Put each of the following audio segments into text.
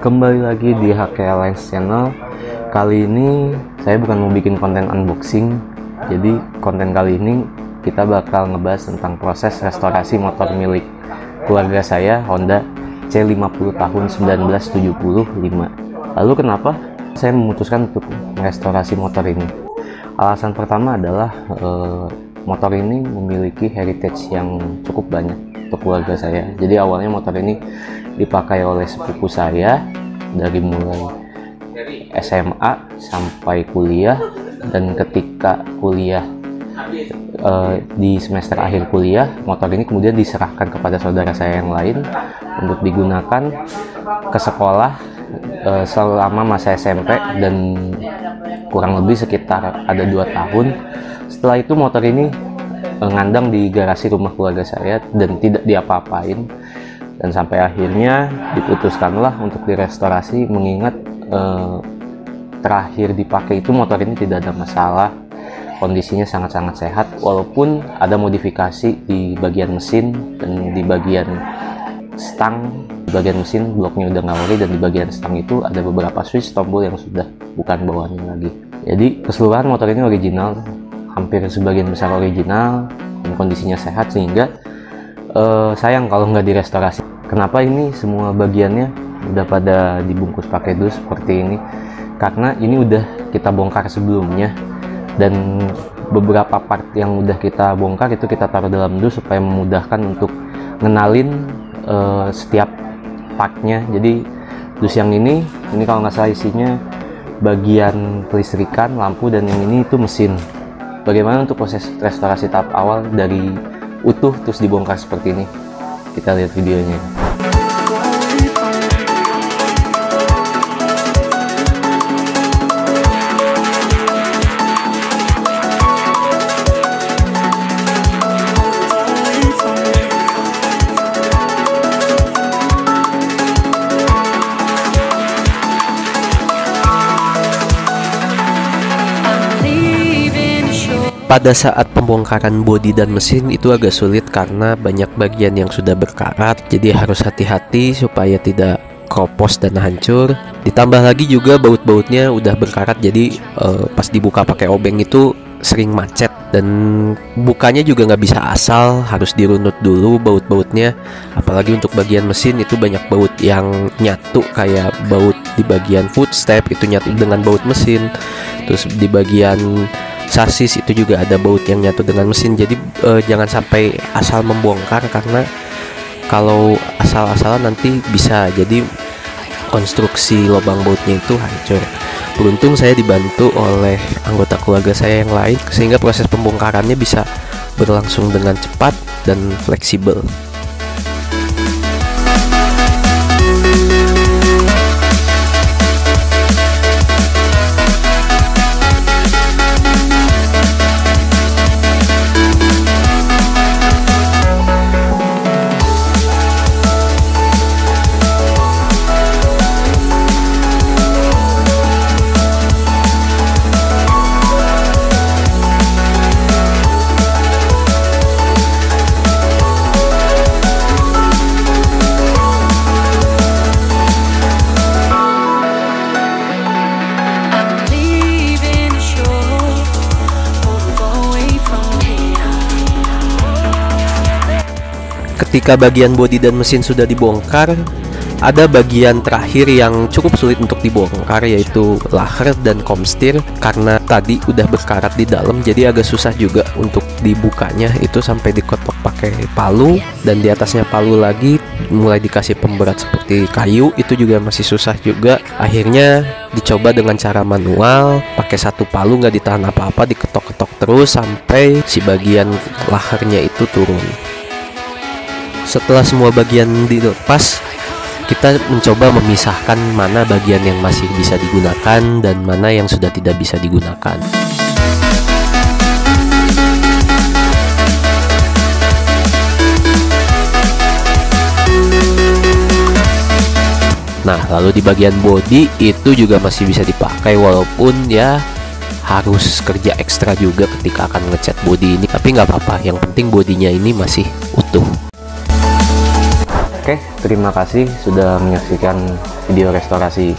Kembali lagi di HK Alliance Channel. Kali ini saya bukan mau bikin konten unboxing. Jadi konten kali ini kita bakal ngebahas tentang proses restorasi motor milik keluarga saya, Honda C50 tahun 1975. Lalu kenapa saya memutuskan untuk merestorasi motor ini? Alasan pertama adalah motor ini memiliki heritage yang cukup banyak untuk keluarga saya. Jadi awalnya motor ini dipakai oleh sepupu saya dari mulai SMA sampai kuliah, dan ketika kuliah di semester akhir kuliah, motor ini kemudian diserahkan kepada saudara saya yang lain untuk digunakan ke sekolah selama masa SMP, dan kurang lebih sekitar ada 2 tahun. Setelah itu motor ini ngandang di garasi rumah keluarga saya dan tidak diapa-apain, dan sampai akhirnya diputuskanlah untuk direstorasi, mengingat terakhir dipakai itu motor ini tidak ada masalah, kondisinya sangat-sangat sehat, walaupun ada modifikasi di bagian mesin dan di bagian stang. Di bagian mesin bloknya udah nggak ori, dan di bagian stang itu ada beberapa switch tombol yang sudah bukan bawaannya lagi. Jadi keseluruhan motor ini original, hampir sebagian besar original, dan kondisinya sehat, sehingga sayang kalau nggak direstorasi. Kenapa ini semua bagiannya udah pada dibungkus pakai dus seperti ini? Karena ini udah kita bongkar sebelumnya, dan beberapa part yang udah kita bongkar itu kita taruh dalam dus supaya memudahkan untuk ngenalin setiap partnya. Jadi dus yang ini kalau nggak salah isinya bagian kelistrikan, lampu, dan yang ini itu mesin. Bagaimana untuk proses restorasi tahap awal dari utuh terus dibongkar seperti ini? Kita lihat videonya. Pada saat pembongkaran bodi dan mesin itu agak sulit karena banyak bagian yang sudah berkarat, jadi harus hati-hati supaya tidak kropos dan hancur. Ditambah lagi juga baut-bautnya udah berkarat, jadi pas dibuka pakai obeng itu sering macet, dan bukanya juga nggak bisa asal, harus dirunut dulu baut-bautnya. Apalagi untuk bagian mesin itu banyak baut yang nyatu, kayak baut di bagian footstep itu nyatu dengan baut mesin, terus di bagian sasis itu juga ada baut yang nyatu dengan mesin. Jadi jangan sampai asal membongkar, karena kalau asal-asalan nanti bisa jadi konstruksi lubang bautnya itu hancur. Beruntung saya dibantu oleh anggota keluarga saya yang lain, sehingga proses pembongkarannya bisa berlangsung dengan cepat dan fleksibel. Ketika bagian bodi dan mesin sudah dibongkar, ada bagian terakhir yang cukup sulit untuk dibongkar, yaitu laher dan komstir. Karena tadi udah berkarat di dalam, jadi agak susah juga untuk dibukanya. Itu sampai dikotok pakai palu, dan di atasnya palu lagi mulai dikasih pemberat seperti kayu, itu juga masih susah juga. Akhirnya dicoba dengan cara manual, pakai satu palu nggak ditahan apa-apa, diketok-ketok terus sampai si bagian lahernya itu turun. Setelah semua bagian dilepas, kita mencoba memisahkan mana bagian yang masih bisa digunakan dan mana yang sudah tidak bisa digunakan. Nah, lalu di bagian bodi itu juga masih bisa dipakai, walaupun ya harus kerja ekstra juga ketika akan ngecat bodi ini, tapi nggak apa-apa, yang penting bodinya ini masih utuh. Oke, terima kasih sudah menyaksikan video restorasi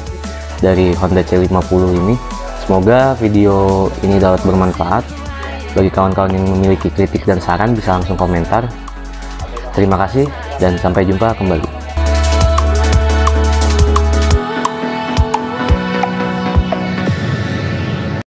dari Honda C50 ini. Semoga video ini dapat bermanfaat. Bagi kawan-kawan yang memiliki kritik dan saran bisa langsung komentar. Terima kasih dan sampai jumpa kembali.